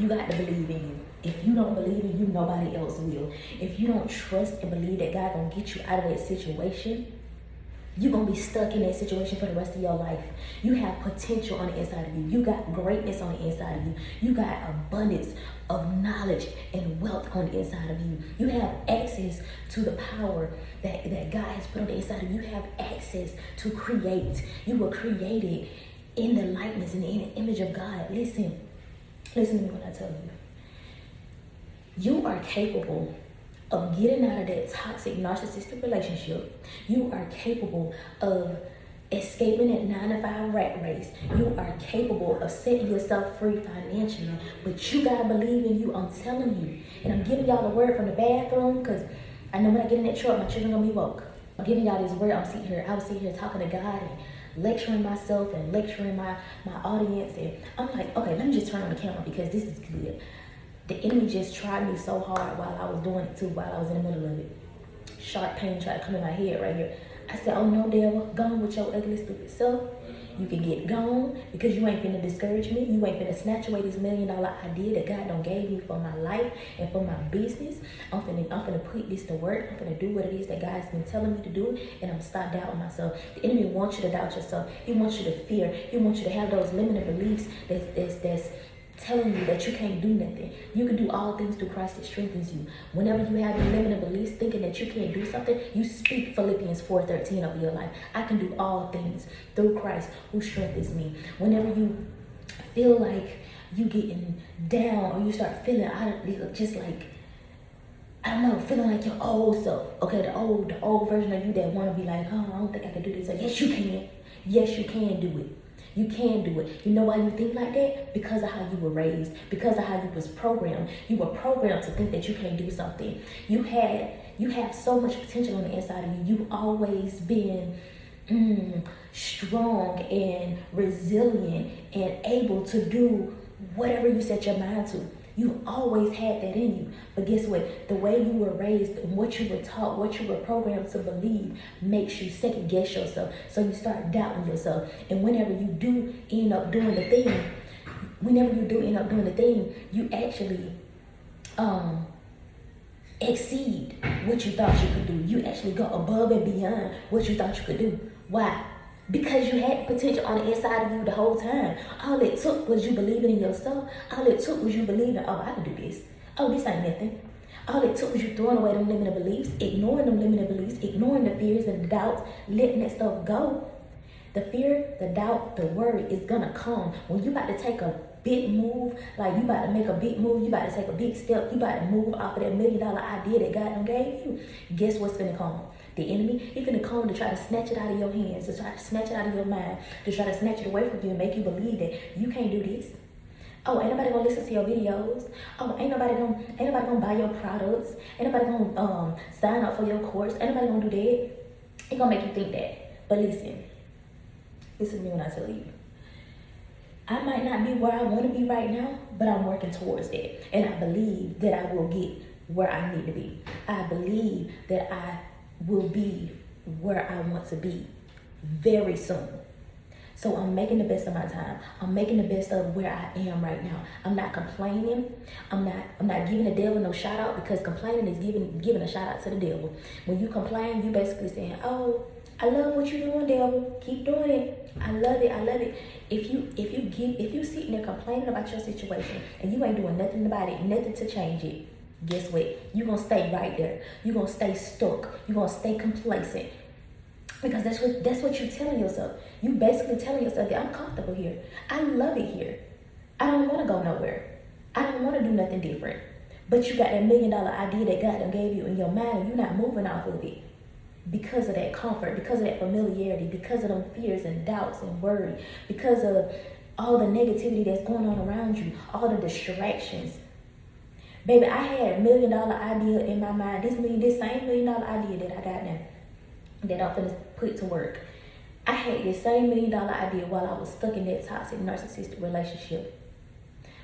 You got to believe in you. If you don't believe in you, nobody else will. If you don't trust and believe that God gonna get you out of that situation, you're gonna be stuck in that situation for the rest of your life. You have potential on the inside of you. You got greatness on the inside of you. You got abundance of knowledge and wealth on the inside of you. You have access to the power that God has put on the inside of you. You have access to create. You were created in the likeness and in the image of God. Listen to me when I tell you. You are capable of getting out of that toxic narcissistic relationship. You are capable of escaping that 9-to-5 rat race. You are capable of setting yourself free financially, but you gotta believe in you. I'm telling you. And I'm giving y'all a word from the bathroom, because I know when I get in that truck, my children gonna be woke. I'm giving y'all this word. I was sitting here talking to God and lecturing myself and lecturing my audience. And I'm like, okay, let me just turn on the camera because this is good. The enemy just tried me so hard while I was doing it too, while I was in the middle of it. Sharp pain tried to come in my head right here. I said, oh no, devil, gone with your ugly, stupid self. You can get gone because you ain't finna discourage me. You ain't finna snatch away this $1 million idea that God done gave me for my life and for my business. I'm finna put this to work. I'm finna do what it is that God's been telling me to do, and I'm gonna stop doubting myself. The enemy wants you to doubt yourself. He wants you to fear. He wants you to have those limited beliefs that's telling you that you can't do nothing. You can do all things through Christ that strengthens you. Whenever you have your limited beliefs thinking that you can't do something, you speak Philippians 4:13 over your life. I can do all things through Christ who strengthens me. Whenever you feel like you getting down or you start feeling out of, just like, I don't know, feeling like your old self. Okay, the old version of you that want to be like, oh, I don't think I can do this. Like, yes, you can. Yes, you can do it. You can do it. You know why you think like that? Because of how you were raised. Because of how you was programmed. You were programmed to think that you can't do something. You have so much potential on the inside of you. You've always been strong and resilient and able to do whatever you set your mind to. You always had that in you. But guess what? The way you were raised and what you were taught, what you were programmed to believe makes you second guess yourself. So you start doubting yourself. And whenever you do end up doing the thing, you actually exceed what you thought you could do. You actually go above and beyond what you thought you could do. Why? Because you had potential on the inside of you the whole time. All it took was you believing in yourself. All it took was you believing, oh, I can do this. Oh, this ain't nothing. All it took was you throwing away them limited beliefs, ignoring them limited beliefs, ignoring the fears and the doubts, letting that stuff go. The fear, the doubt, the worry is gonna come when you about to take a big move, like you about to make a big move, you about to take a big step, you about to move off of that $1 million idea that God done gave you. Guess what's gonna come? The enemy, he's gonna come to try to snatch it out of your hands, to try to snatch it out of your mind, to try to snatch it away from you and make you believe that you can't do this. Oh, ain't nobody gonna listen to your videos. Oh, ain't nobody gonna buy your products. Ain't nobody gonna sign up for your course. Ain't nobody gonna do that. It's gonna make you think that. But listen to me when I tell you. I might not be where I want to be right now, but I'm working towards that. And I believe that I will get where I need to be. I believe that I will be where I want to be very soon. So I'm making the best of my time. I'm making the best of where I am right now. I'm not complaining. I'm not giving the devil no shout out, because complaining is giving a shout out to the devil. When you complain, you basically saying, oh, I love what you're doing, devil. Keep doing it. I love it. I love it. If you sitting there complaining about your situation and you ain't doing nothing about it, nothing to change it, guess what? You're gonna stay right there. You're gonna stay stuck. You're gonna stay complacent. Because that's what you're telling yourself. You basically telling yourself that I'm comfortable here. I love it here. I don't want to go nowhere. I don't want to do nothing different. But you got that $1 million idea that God done gave you in your mind, and you're not moving off of it. Because of that comfort, because of that familiarity, because of them fears and doubts and worry, because of all the negativity that's going on around you, all the distractions. Baby, I had $1 million idea in my mind. This same $1 million idea that I got now, that I'm gonna put to work. I had this same $1 million idea while I was stuck in that toxic narcissistic relationship.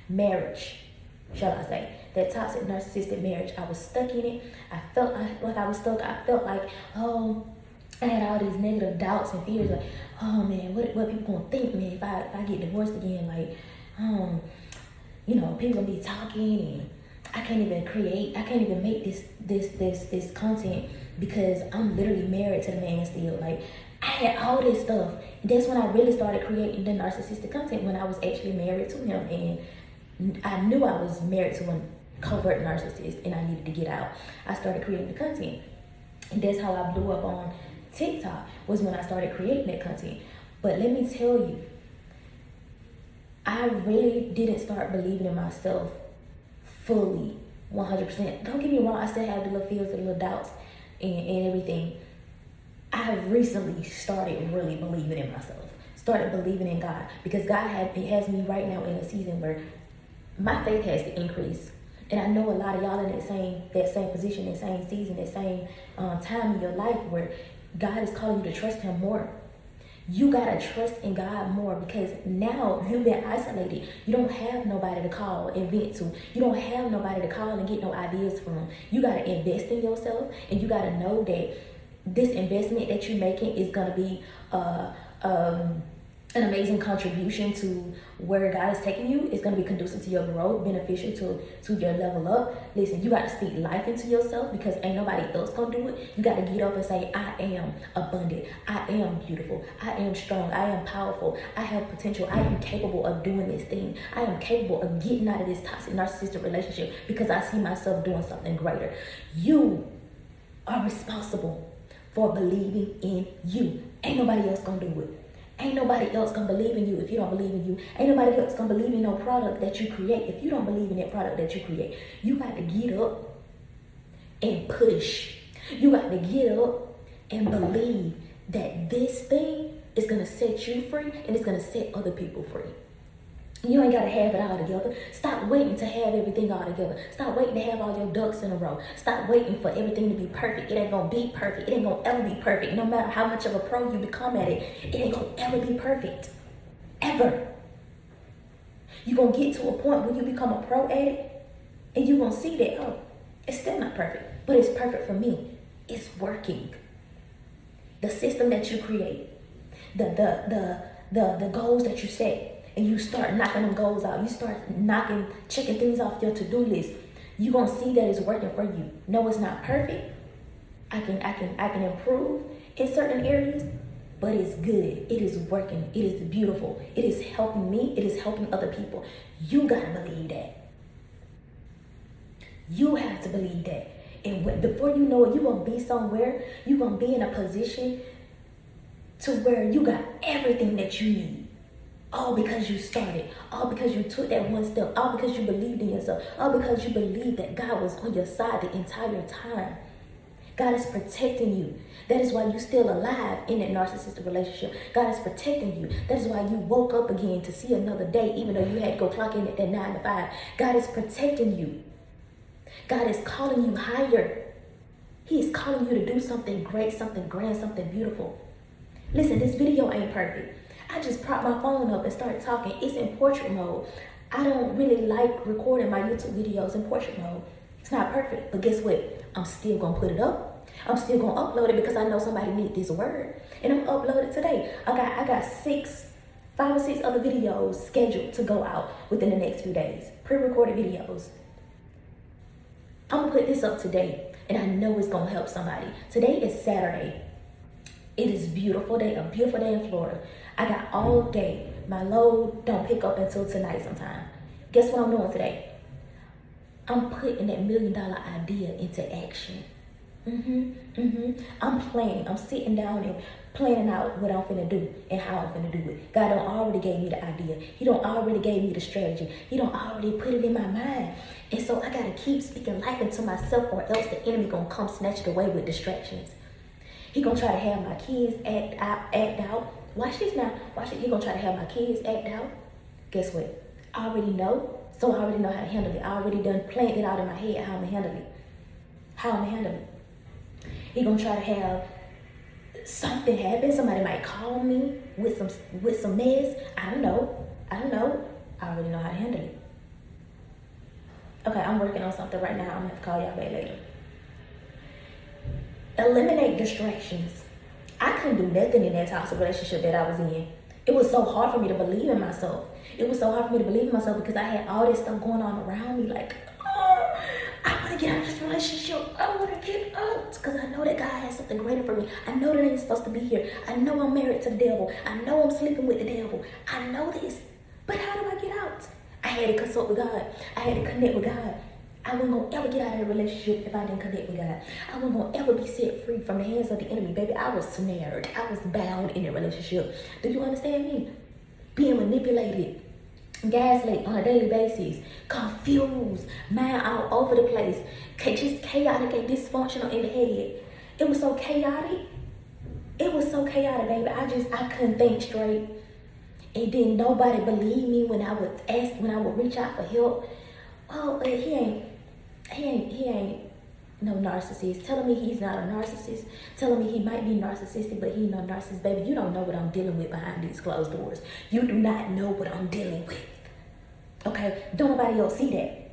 Marriage, shall I say. That toxic narcissistic marriage. I was stuck in it. I felt like I was stuck. I felt like, I had all these negative doubts and fears. Like, oh man, what people gonna think, man, if I get divorced again? Like, you know, people be talking and I can't even make this content because I'm literally married to the man still. Like, I had all this stuff. That's when I really started creating the narcissistic content, when I was actually married to him, and I knew I was married to a covert narcissist and I needed to get out. I started creating the content. And that's how I blew up on TikTok, was when I started creating that content. But let me tell you, I really didn't start believing in myself fully, 100%. Don't get me wrong, I still have the little fears and little doubts and everything. I have recently started really believing in myself, started believing in God, because God has me right now in a season where my faith has to increase. And I know a lot of y'all in that same position, that same season, that same time in your life where God is calling you to trust him more. You gotta trust in God more, because now you've been isolated. You don't have nobody to call and vent to. You don't have nobody to call and get no ideas from. You gotta invest in yourself, and you gotta know that this investment that you're making is gonna be an amazing contribution to where God is taking you. It's going to be conducive to your growth, beneficial to your level up. Listen, you got to speak life into yourself, because ain't nobody else going to do it. You got to get up and say, I am abundant. I am beautiful. I am strong. I am powerful. I have potential. I am capable of doing this thing. I am capable of getting out of this toxic narcissistic relationship, because I see myself doing something greater. You are responsible for believing in you. Ain't nobody else going to do it. Ain't nobody else gonna believe in you if you don't believe in you. Ain't nobody else gonna believe in no product that you create if you don't believe in that product that you create. You got to get up and push. You got to get up and believe that this thing is gonna set you free, and it's gonna set other people free. You ain't gotta have it all together. Stop waiting to have everything all together. Stop waiting to have all your ducks in a row. Stop waiting for everything to be perfect. It ain't gonna be perfect. It ain't gonna ever be perfect. No matter how much of a pro you become at it, it ain't gonna ever be perfect. Ever. You're gonna get to a point where you become a pro at it, and you're gonna see that, oh, it's still not perfect, but it's perfect for me. It's working. The system that you create, the goals that you set, and you start knocking them goals out. You start checking things off your to-do list. You're gonna see that it's working for you. No, it's not perfect. I can improve in certain areas, but it's good. It is working. It is beautiful. It is helping me. It is helping other people. You gotta believe that. You have to believe that. And before you know it, you're gonna be somewhere. You're gonna be in a position to where you got everything that you need. All because you started, all because you took that one step, all because you believed in yourself, all because you believed that God was on your side the entire time. God is protecting you. That is why you're still alive in that narcissistic relationship. God is protecting you. That is why you woke up again to see another day, even though you had to go clock in at that 9 to 5. God is protecting you. God is calling you higher. He is calling you to do something great, something grand, something beautiful. Listen, this video ain't perfect. I just propped my phone up and started talking. It's in portrait mode. I don't really like recording my YouTube videos in portrait mode. It's not perfect, but guess what? I'm still gonna put it up. I'm still gonna upload it because I know somebody needs this word. And I'm uploading today. I got 5 or 6 other videos scheduled to go out within the next few days. Pre-recorded videos. I'm gonna put this up today, and I know it's gonna help somebody. Today is Saturday. It is a beautiful day in Florida. I got all day. My load don't pick up until tonight sometime. Guess what I'm doing today? I'm putting that $1 million idea into action. I'm planning. I'm sitting down and planning out what I'm finna do and how I'm finna do it. God done already gave me the idea. He done already gave me the strategy. He done already put it in my mind. And so I gotta keep speaking life into myself, or else the enemy gonna come snatch it away with distractions. He gonna try to have my kids act out. Watch this now. Watch it. He gonna try to have my kids act out. Guess what? I already know. So I already know how to handle it. I already done planned it out in my head how I'm gonna handle it. He gonna try to have something happen. Somebody might call me with some mess. I don't know. I already know how to handle it. Okay, I'm working on something right now. I'm gonna have to call y'all back later. Eliminate distractions. I couldn't do nothing in that toxic relationship that I was in It was so hard for me to believe in myself. It was so hard for me to believe in myself because I had all this stuff going on around me. Like, oh, I want to get out of this relationship. I want to get out because I know that God has something greater for me. I know that I ain't supposed to be here. I know I'm married to the devil. I know I'm sleeping with the devil. I know this. But how do I get out? I had to consult with God. I had to connect with God. I wasn't going to ever get out of a relationship if I didn't connect with God. I wasn't going to ever be set free from the hands of the enemy. Baby, I was snared. I was bound in a relationship. Do you understand me? Being manipulated, gaslit on a daily basis, confused, mind all over the place, just chaotic and dysfunctional in the head. It was so chaotic. It was so chaotic, baby. I couldn't think straight. And then nobody believed me when I would reach out for help. Oh, he ain't no narcissist. Telling me he's not a narcissist. Telling me he might be narcissistic, but he's no narcissist. Baby, you don't know what I'm dealing with behind these closed doors. You do not know what I'm dealing with. Okay? Don't nobody else see that.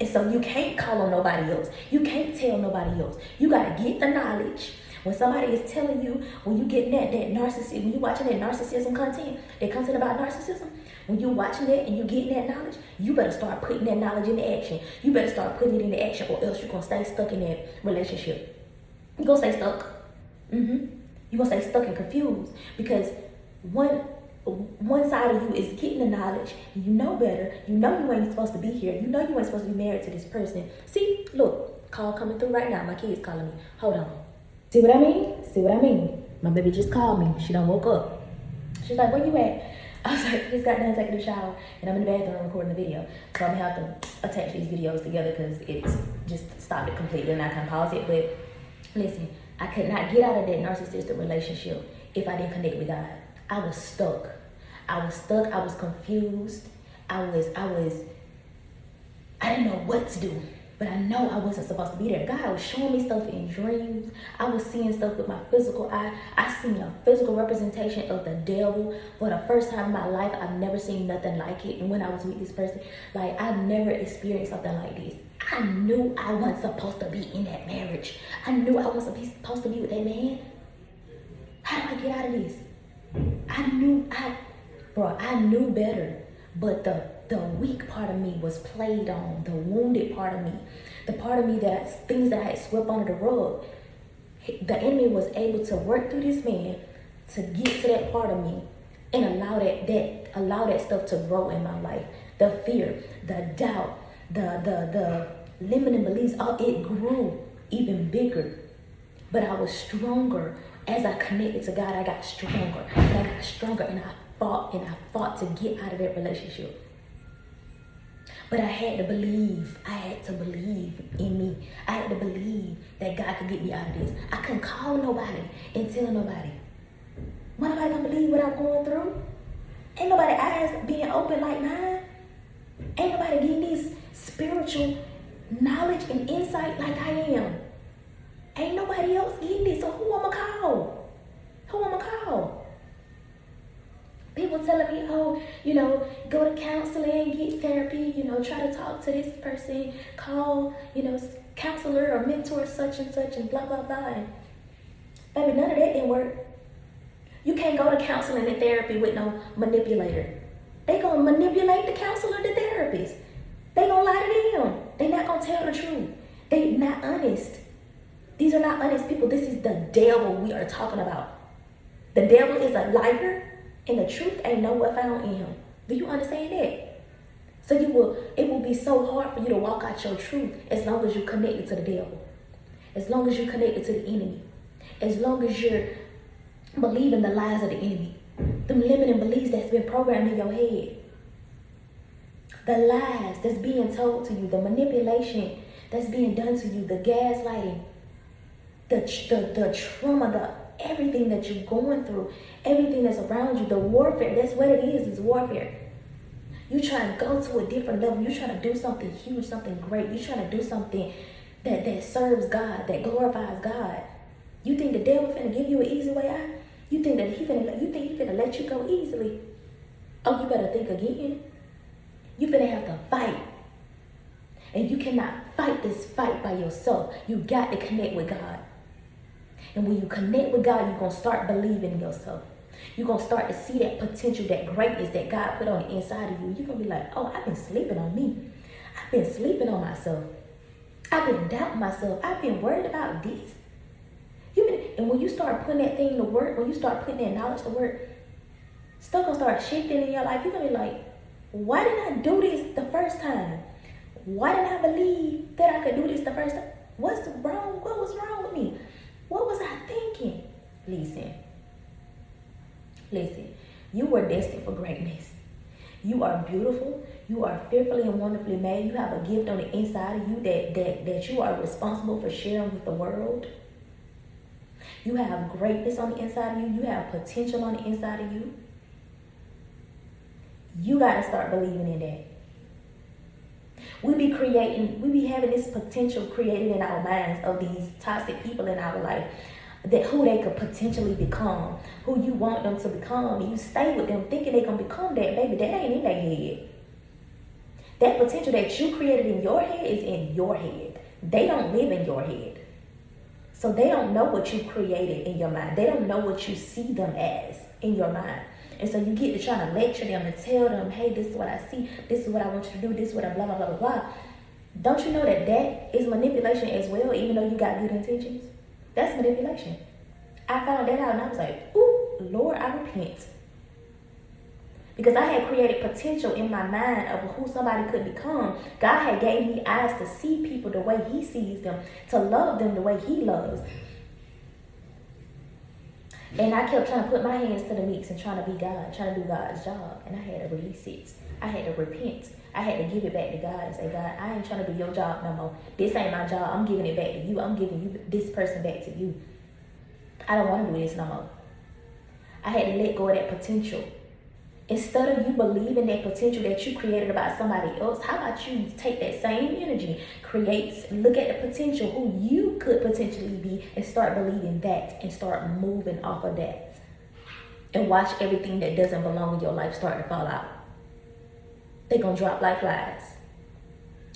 And so you can't call on nobody else. You can't tell nobody else. You got to get the knowledge. When somebody is telling you, when you get that narcissism, when you watching that narcissism content, that content about narcissism, when you watching that and you getting that knowledge, you better start putting that knowledge into action. You better start putting it into action, or else you're going to stay stuck in that relationship. You're going to stay stuck. You're going to stay stuck and confused because one side of you is getting the knowledge. You know better. You know you ain't supposed to be here. You know you ain't supposed to be married to this person. See, look, call coming through right now. My kid's calling me. Hold on. See what I mean? See what I mean? My baby just called me. She done woke up. She's like, where you at? I was like, just got done taking a shower and I'm in the bathroom recording the video. So I'm gonna have to attach these videos together because it's just stopped it completely and I can pause it. But listen, I could not get out of that narcissistic relationship if I didn't connect with God. I was stuck. I was confused. I didn't know what to do. But I know I wasn't supposed to be there. God was showing me stuff in dreams. I was seeing stuff with my physical eye. I seen a physical representation of the devil. For the first time in my life, I've never seen nothing like it. And when I was with this person, like I've never experienced something like this. I knew I wasn't supposed to be in that marriage. I knew I wasn't supposed to be with that man. How do I get out of this? I knew better. But the weak part of me was played on, the wounded part of me, the part of me things that I had swept under the rug. The enemy was able to work through this man to get to that part of me and allow that stuff to grow in my life. The fear, the doubt, the limiting beliefs, it grew even bigger. But I was stronger. As I connected to God, I got stronger. And I got stronger and I fought to get out of that relationship. But I had to believe in me. I had to believe that God could get me out of this. I couldn't call nobody and tell nobody. Why nobody gonna believe what I'm going through? Ain't nobody eyes being open like mine. Ain't nobody getting this spiritual knowledge and insight like I am. Ain't nobody else getting this, so who I'ma call? People telling me, go to counseling, get therapy, try to talk to this person, call, counselor or mentor such and such and blah, blah, blah. And baby, none of that didn't work. You can't go to counseling and therapy with no manipulator. They gonna manipulate the counselor, the therapist. They gonna lie to them. They not gonna tell the truth. They not honest. These are not honest people. This is the devil we are talking about. The devil is a liar. And the truth ain't nowhere found in him. Do you understand that? So it will be so hard for you to walk out your truth as long as you're connected to the devil. As long as you're connected to the enemy. As long as you're believing the lies of the enemy. Them limiting beliefs that's been programmed in your head. The lies that's being told to you. The manipulation that's being done to you. The gaslighting. The trauma, everything that you're going through, everything that's around you, the warfare, that's what it is warfare. You trying to go to a different level. You trying to do something huge, something great. You trying to do something that serves God, that glorifies God. You think the devil finna give you an easy way out? You think he finna let you go easily? Oh, you better think again. You finna have to fight. And you cannot fight this fight by yourself. You got to connect with God. And when you connect with God, you're going to start believing in yourself. You're going to start to see that potential, that greatness that God put on the inside of you. You're going to be like, oh, I've been sleeping on me. I've been sleeping on myself. I've been doubting myself. I've been worried about this. And when you start putting that thing to work, when you start putting that knowledge to work, stuff going to start shifting in your life. You're going to be like, why didn't I do this the first time? Why didn't I believe that I could do this the first time? What was wrong with me? What was I thinking? Listen, you were destined for greatness. You are beautiful. You are fearfully and wonderfully made. You have a gift on the inside of you that you are responsible for sharing with the world. You have greatness on the inside of you. You have potential on the inside of you. You got to start believing in that. We be having this potential created in our minds of these toxic people in our life, that who they could potentially become, who you want them to become, and you stay with them thinking they gonna become that. Baby, that ain't in their head. That potential that you created in your head is in your head. They don't live in your head. So they don't know what you created in your mind. They don't know what you see them as in your mind. And so you get to try to lecture them and tell them, hey, this is what I see. This is what I want you to do. This is what I blah, blah, blah, blah, blah. Don't you know that that is manipulation as well, even though you got good intentions? That's manipulation. I found that out and I was like, ooh, Lord, I repent. Because I had created potential in my mind of who somebody could become. God had gave me eyes to see people the way he sees them, to love them the way he loves. And I kept trying to put my hands to the mix and trying to be God, trying to do God's job. And I had to release it. I had to repent. I had to give it back to God and say, God, I ain't trying to do your job no more. This ain't my job. I'm giving it back to you. I'm giving you this person back to you. I don't want to do this no more. I had to let go of that potential. Instead of you believing that potential that you created about somebody else, how about you take that same energy, look at the potential who you could potentially be, and start believing that and start moving off of that. And watch everything that doesn't belong in your life start to fall out. They're going to drop like flies.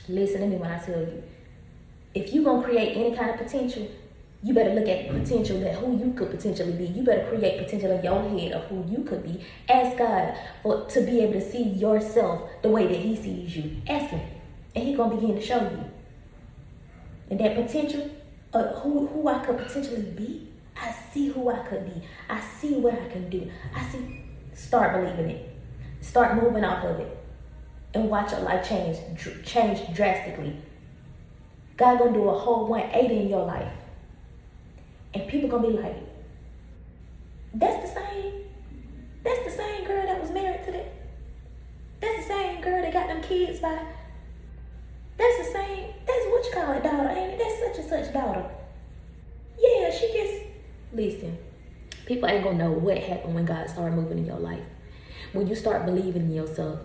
Listen to me when I tell you. If you're going to create any kind of potential, you better look at potential that who you could potentially be. You better create potential in your head of who you could be. Ask God to be able to see yourself the way that he sees you. Ask him. And he's going to begin to show you. And that potential of who I could potentially be, I see who I could be. I see what I can do. Start believing it. Start moving off of it. And watch your life change drastically. God going to do a whole 180 in your life. And people gonna be like, that's the same girl that was married to that. That's the same girl that got them kids by. That's what you call it, daughter, ain't it? That's such and such daughter. Yeah, she just, listen, people ain't gonna know what happened when God started moving in your life. When you start believing in yourself.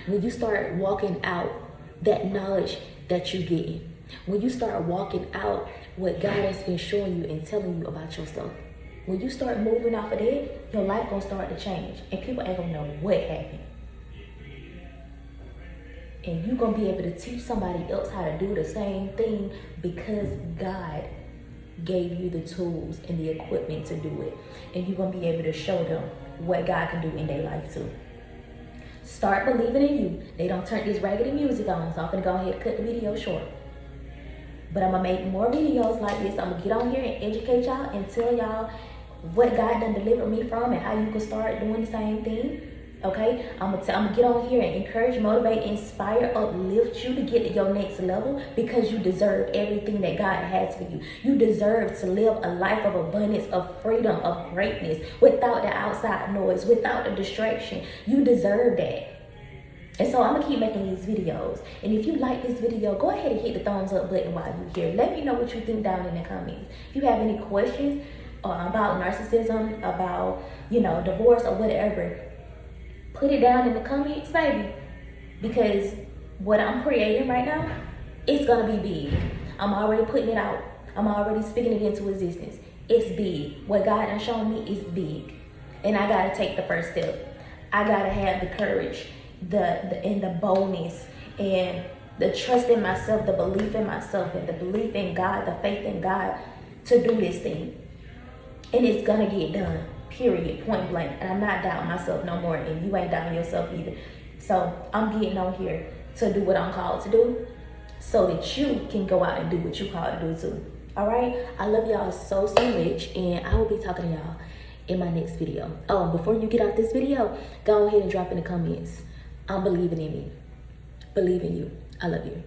When you start walking out that knowledge that you're getting. When you start walking out what God has been showing you and telling you about yourself. When you start moving off of that, your life gonna start to change. And people ain't gonna know what happened. And you gonna be able to teach somebody else how to do the same thing because God gave you the tools and the equipment to do it. And you're gonna be able to show them what God can do in their life too. Start believing in you. They don't turn this raggedy music on, so I'm gonna go ahead and cut the video short. But I'm going to make more videos like this. I'm going to get on here and educate y'all and tell y'all what God done delivered me from and how you can start doing the same thing. Okay? I'm going to get on here and encourage, motivate, inspire, uplift you to get to your next level because you deserve everything that God has for you. You deserve to live a life of abundance, of freedom, of greatness, without the outside noise, without the distraction. You deserve that. And so I'm going to keep making these videos. And if you like this video, go ahead and hit the thumbs up button while you're here. Let me know what you think down in the comments. If you have any questions about narcissism, about, divorce or whatever, put it down in the comments, baby. Because what I'm creating right now, it's going to be big. I'm already putting it out. I'm already speaking it into existence. It's big. What God has shown me is big. And I got to take the first step. I got to have the courage. The boldness and the trust in myself, the belief in myself, and the belief in God, the faith in God to do this thing. And it's gonna get done. period, point blank. And I'm not doubting myself no more, and you ain't doubting yourself either. So I'm getting on here to do what I'm called to do, so that you can go out and do what you called to do too. All right, I love y'all so much, and I will be talking to y'all in my next video. Oh, before you get out this video, go ahead and drop in the comments, I'm believing in me, believe in you. I love you.